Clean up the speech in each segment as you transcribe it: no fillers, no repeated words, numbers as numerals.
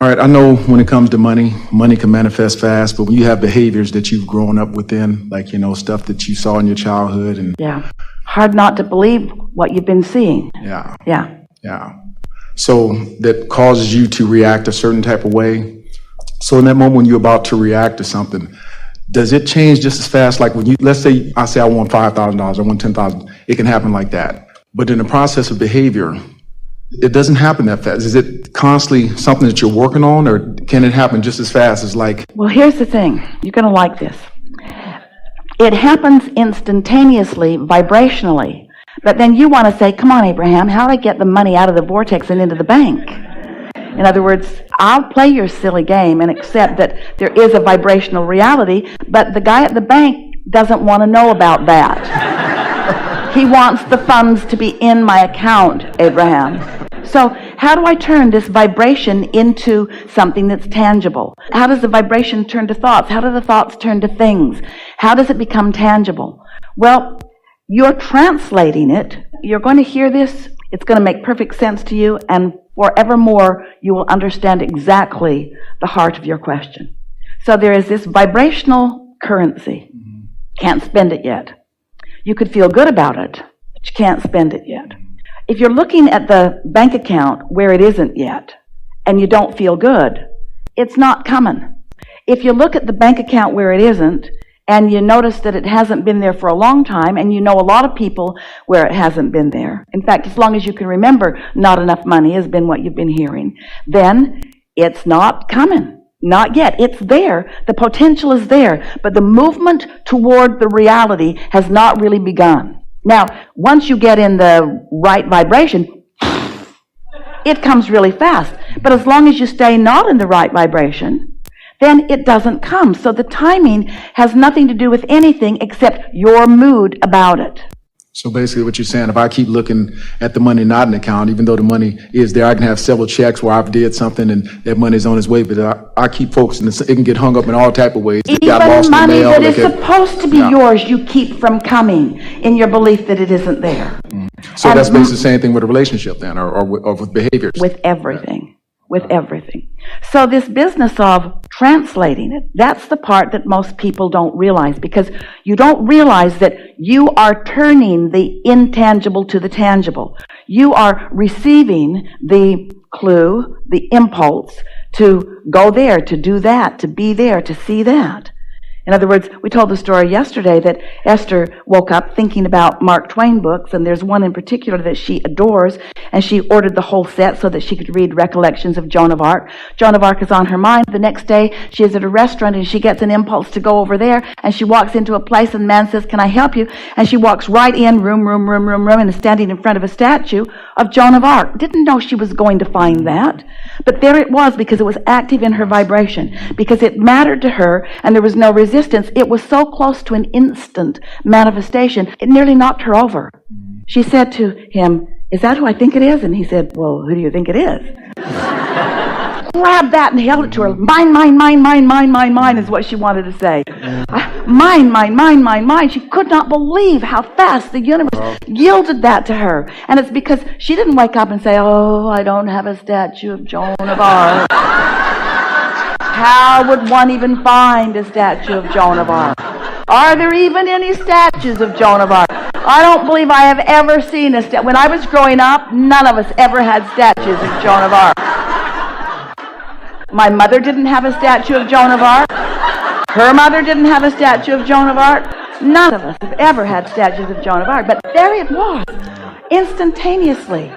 All right, I know when it comes to money, money can manifest fast, but when you have behaviors that you've grown up within, like, stuff that you saw in your childhood and Yeah. Hard not to believe what you've been seeing. yeah. Yeah. So that causes you to react a certain type of way. So in that moment when you're about to react to something, does it change just as fast? Like when let's say I want $5,000, I want $10,000, it can happen like that. But in the process of behavior, it doesn't happen that fast. Is it constantly something that you're working on, or can it happen just as fast as like? Well, here's the thing. You're going to like this. It happens instantaneously, vibrationally. But then you want to say, come on, Abraham, how do I get the money out of the vortex and into the bank? In other words, I'll play your silly game and accept that there is a vibrational reality, but the guy at the bank doesn't want to know about that. He wants the funds to be in my account, Abraham. So how do I turn this vibration into something that's tangible? How does the vibration turn to thoughts? How do the thoughts turn to things? How does it become tangible? Well, you're translating it. You're going to hear this. It's going to make perfect sense to you, and forevermore you will understand exactly the heart of your question. So there is this vibrational currency. Can't spend it yet. You could feel good about it, but you can't spend it yet. If you're looking at the bank account where it isn't yet, and you don't feel good, it's not coming. If you look at the bank account where it isn't, and you notice that it hasn't been there for a long time, and you know a lot of people where it hasn't been there. In fact, as long as you can remember, not enough money has been what you've been hearing. Then it's not coming. Not yet. It's there. The potential is there. But the movement toward the reality has not really begun. Now, once you get in the right vibration, it comes really fast. But as long as you stay not in the right vibration, then it doesn't come. So the timing has nothing to do with anything except your mood about it. So basically what you're saying, if I keep looking at the money not in the account, even though the money is there, I can have several checks where I've did something and that money's on its way, but I keep focusing. It can get hung up in all type of ways. Even money that is supposed to be yours, you keep from coming in your belief that it isn't there. So that's basically the same thing with a relationship then, or with behaviors. With everything. With everything. So this business of translating it, that's the part that most people don't realize, because you don't realize that you are turning the intangible to the tangible. You are receiving the clue, the impulse to go there, to do that, to be there, to see that. In other words, we told the story yesterday that Esther woke up thinking about Mark Twain books, and there's one in particular that she adores, and she ordered the whole set so that she could read Recollections of Joan of Arc. Joan of Arc is on her mind. The next day, she is at a restaurant, and she gets an impulse to go over there, and she walks into a place, and the man says, "Can I help you?" And she walks right in, room, and is standing in front of a statue of Joan of Arc. Didn't know she was going to find that, but there it was, because it was active in her vibration, because it mattered to her, and there was no resistance. It was so close to an instant manifestation, it nearly knocked her over. She said to him, "Is that who I think it is?" And he said, "Well, who do you think it is?" Grabbed that and held it to her. Mine is what she wanted to say. Mine. She could not believe how fast the universe yielded that to her. And it's because she didn't wake up and say, "Oh, I don't have a statue of Joan of Arc. How would one even find a statue of Joan of Arc? Are there even any statues of Joan of Arc?" I don't believe I have ever seen a statue. When I was growing up, none of us ever had statues of Joan of Arc. My mother didn't have a statue of Joan of Arc. Her mother didn't have a statue of Joan of Arc. None of us have ever had statues of Joan of Arc. But there it was, instantaneously.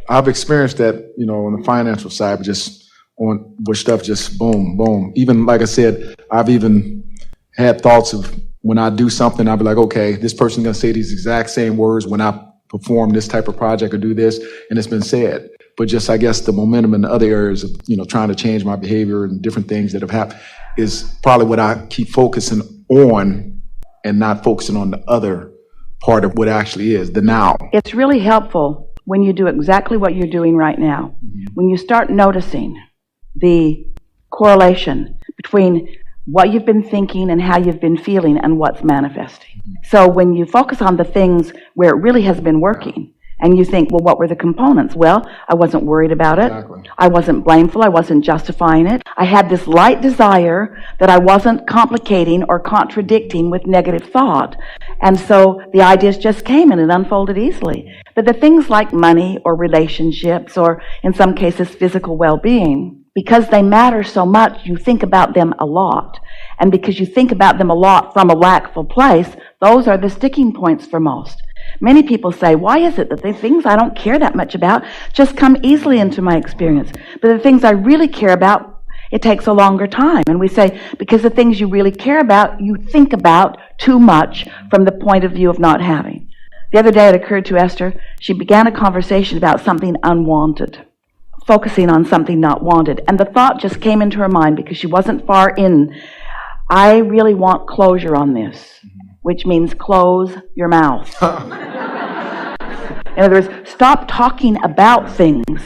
I've experienced that, on the financial side, but just on where stuff just boom. Even like I said, I've even had thoughts of when I do something, I'll be like, okay, this person's gonna say these exact same words when I perform this type of project or do this, and it's been said. But just, I guess, the momentum in the other areas of, trying to change my behavior and different things that have happened is probably what I keep focusing on and not focusing on the other part of what actually is, the now. It's really helpful when you do exactly what you're doing right now. When you start noticing the correlation between what you've been thinking and how you've been feeling and what's manifesting. So when you focus on the things where it really has been working And you think, well, what were the components? Well, I wasn't worried about it. Exactly. I wasn't blameful. I wasn't justifying it. I had this light desire that I wasn't complicating or contradicting with negative thought. And so the ideas just came and it unfolded easily. But the things like money or relationships or, in some cases, physical well-being, because they matter so much, you think about them a lot. And because you think about them a lot from a lackful place, those are the sticking points for most. Many people say, why is it that the things I don't care that much about just come easily into my experience? But the things I really care about, it takes a longer time. And we say, because the things you really care about, you think about too much from the point of view of not having. The other day it occurred to Esther, she began a conversation about something unwanted, focusing on something not wanted. And the thought just came into her mind because she wasn't far in. I really want closure on this, which means close your mouth. In other words, stop talking about things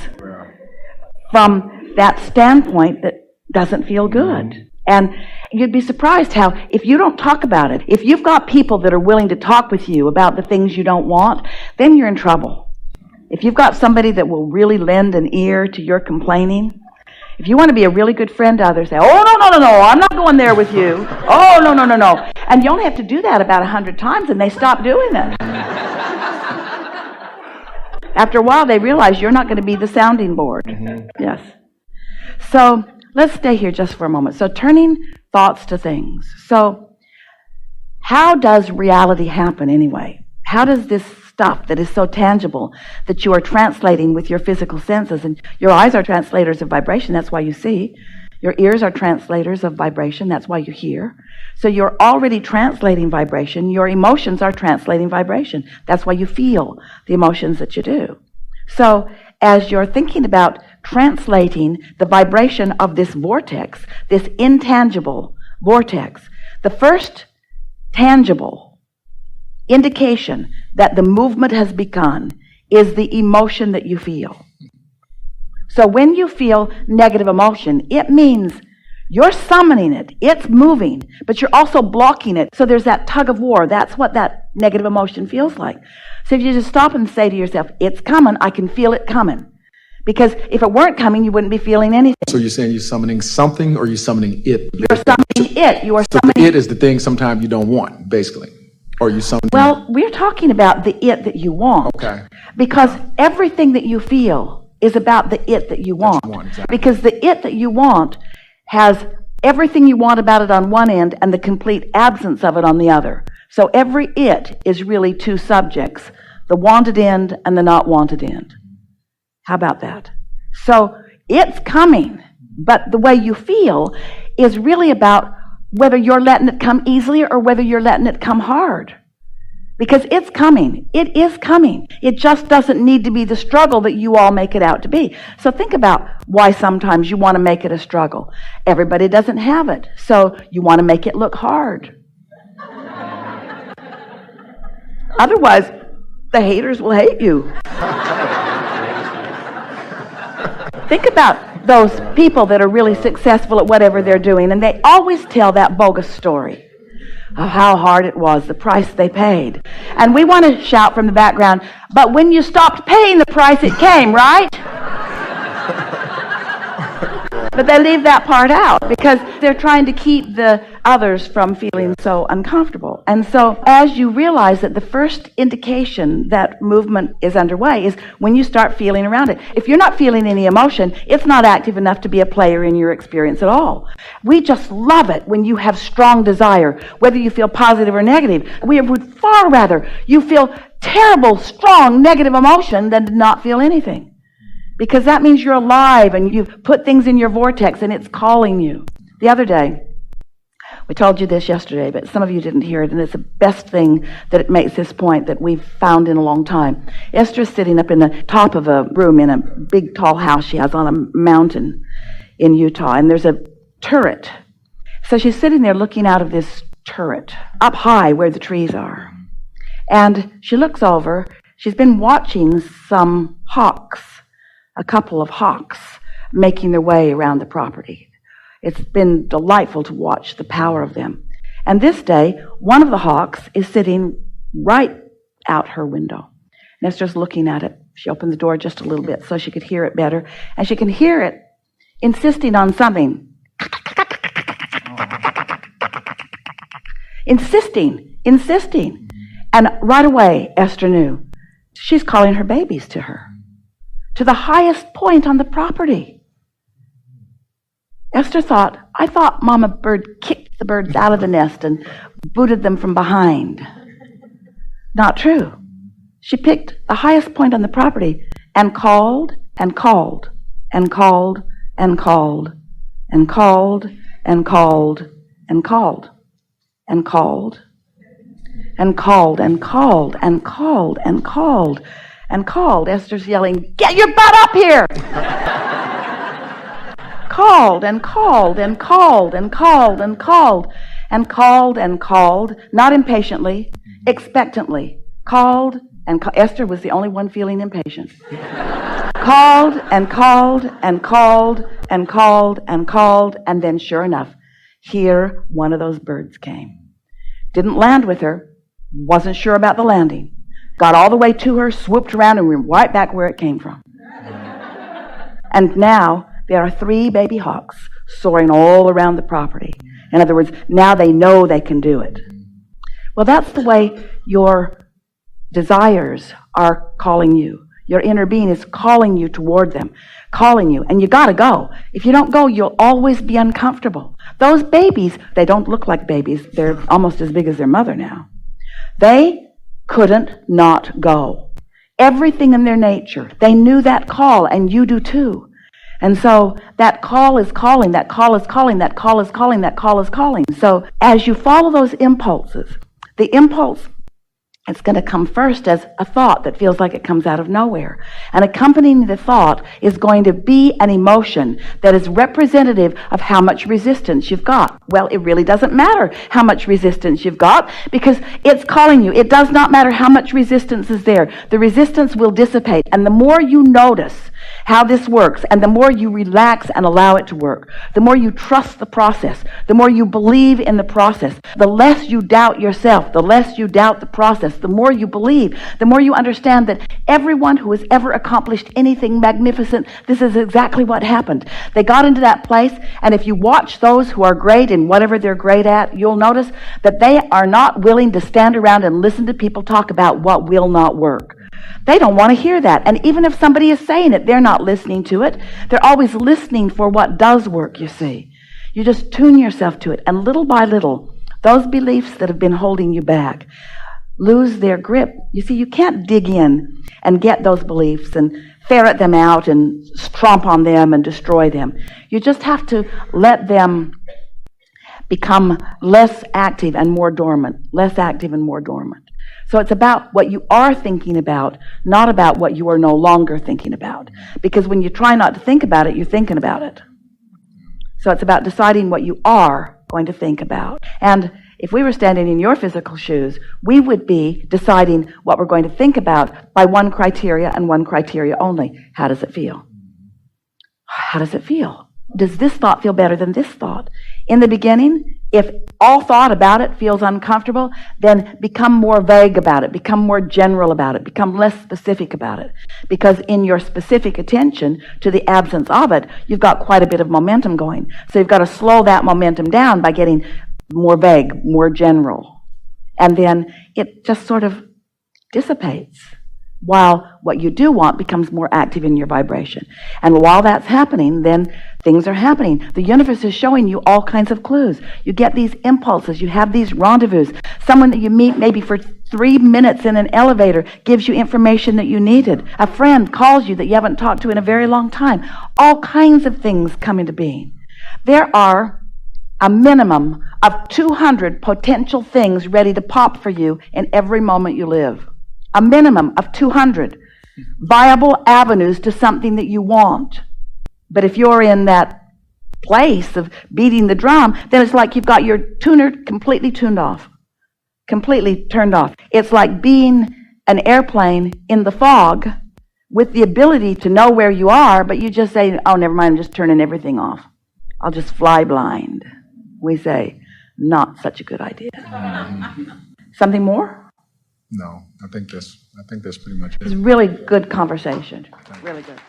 from that standpoint that doesn't feel good. And you'd be surprised how, if you don't talk about it, if you've got people that are willing to talk with you about the things you don't want, then you're in trouble. If you've got somebody that will really lend an ear to your complaining, if you want to be a really good friend to others, say, oh, no, I'm not going there with you. Oh, no. And you only have to do that about 100 times and they stop doing it. After a while, they realize you're not going to be the sounding board. Yes. So let's stay here just for a moment. So turning thoughts to things. So how does reality happen anyway? How does this stuff that is so tangible that you are translating with your physical senses, and your eyes are translators of vibration, that's why you see. Your ears are translators of vibration, that's why you hear. So you're already translating vibration. Your emotions are translating vibration. That's why you feel the emotions that you do. So as you're thinking about translating the vibration of this vortex, this intangible vortex, the first tangible indication that the movement has begun is the emotion that you feel. So when you feel negative emotion, it means you're summoning it, it's moving, but you're also blocking it. So there's that tug of war. That's what that negative emotion feels like. So if you just stop and say to yourself, it's coming, I can feel it coming. Because if it weren't coming, you wouldn't be feeling anything. So you're saying you're summoning something, or you're summoning it? You're summoning it. You are So summoning it is the thing sometimes you don't want, basically. Or you summoning. Well, we're talking about the it that you want. Okay. Because everything that you feel is about the it that you want. Exactly. Because the it that you want has everything you want about it on one end and the complete absence of it on the other. So every it is really two subjects, the wanted end and the not wanted end. How about that? So it's coming, but the way you feel is really about whether you're letting it come easily or whether you're letting it come hard. Because it's coming. It is coming. It just doesn't need to be the struggle that you all make it out to be. So think about why sometimes you want to make it a struggle. Everybody doesn't have it, so you want to make it look hard. Otherwise, the haters will hate you. Think about those people that are really successful at whatever they're doing, and they always tell that bogus story of how hard it was, the price they paid. And we want to shout from the background, but when you stopped paying the price, it came, right? But they leave that part out because they're trying to keep the others from feeling so uncomfortable. And so as you realize that the first indication that movement is underway is when you start feeling around it. If you're not feeling any emotion, it's not active enough to be a player in your experience at all. We just love it when you have strong desire, whether you feel positive or negative. We would far rather you feel terrible, strong, negative emotion than to not feel anything. Because that means you're alive and you've put things in your vortex and it's calling you. The other day, we told you this yesterday, but some of you didn't hear it, and it's the best thing that it makes this point that we've found in a long time. Esther's sitting up in the top of a room in a big tall house she has on a mountain in Utah, and there's a turret. So she's sitting there looking out of this turret, up high where the trees are. And she looks over, she's been watching some hawks, a couple of hawks making their way around the property. It's been delightful to watch the power of them. And this day, one of the hawks is sitting right out her window. And Esther's looking at it. She opened the door just a little bit so she could hear it better. And she can hear it insisting on something. Insisting. And right away, Esther knew. She's calling her babies to her. To the highest point on the property. Esther thought, I thought Mama Bird kicked the birds out of the nest and booted them from behind. Not true. She picked the highest point on the property and called and called and called and called and called and called and called and called and called and called and called and called and called. Esther's yelling, get your butt up here! Called and called and called and called and called and called and called, not impatiently, expectantly. Called and Esther was the only one feeling impatient. Called and called and called and called and called, and then sure enough, here one of those birds came. Didn't land with her, wasn't sure about the landing. Got all the way to her, swooped around, and went right back where it came from. And now there are 3 baby hawks soaring all around the property. In other words, now they know they can do it. Well, that's the way your desires are calling you. Your inner being is calling you toward them, calling you, and you gotta go. If you don't go, you'll always be uncomfortable. Those babies, they don't look like babies. They're almost as big as their mother now. They couldn't not go. Everything in their nature, they knew that call, and you do too. And so that call is calling, that call is calling, that call is calling, that call is calling. So as you follow those impulses, the impulse, it's going to come first as a thought that feels like it comes out of nowhere. And accompanying the thought is going to be an emotion that is representative of how much resistance you've got. Well, it really doesn't matter how much resistance you've got because it's calling you. It does not matter how much resistance is there. The resistance will dissipate. And the more you notice how this works, and the more you relax and allow it to work, the more you trust the process, the more you believe in the process, the less you doubt yourself, the less you doubt the process, the more you believe, the more you understand that everyone who has ever accomplished anything magnificent, this is exactly what happened. They got into that place, and if you watch those who are great in whatever they're great at, you'll notice that they are not willing to stand around and listen to people talk about what will not work. They don't want to hear that. And even if somebody is saying it, they're not listening to it. They're always listening for what does work, you see. You just tune yourself to it. And little by little, those beliefs that have been holding you back lose their grip. You see, you can't dig in and get those beliefs and ferret them out and stomp on them and destroy them. You just have to let them become less active and more dormant, less active and more dormant. So it's about what you are thinking about, not about what you are no longer thinking about. Because when you try not to think about it, you're thinking about it. So it's about deciding what you are going to think about. And if we were standing in your physical shoes, we would be deciding what we're going to think about by one criteria and one criteria only. How does it feel? How does it feel? Does this thought feel better than this thought? In the beginning, if all thought about it feels uncomfortable, then become more vague about it, become more general about it, become less specific about it. Because in your specific attention to the absence of it, you've got quite a bit of momentum going. So you've got to slow that momentum down by getting more vague, more general. And then it just sort of dissipates, while what you do want becomes more active in your vibration. And while that's happening, then things are happening. The universe is showing you all kinds of clues. You get these impulses, you have these rendezvous. Someone that you meet maybe for 3 minutes in an elevator gives you information that you needed. A friend calls you that you haven't talked to in a very long time. All kinds of things come into being. There are a minimum of 200 potential things ready to pop for you in every moment you live. A minimum of 200 viable avenues to something that you want. But if you're in that place of beating the drum, then it's like you've got your tuner completely tuned off, completely turned off. It's like being an airplane in the fog with the ability to know where you are, but you just say, oh, never mind, I'm just turning everything off. I'll just fly blind. We say, not such a good idea. Something more? No, I think that's pretty much It's it. really good conversation, really good.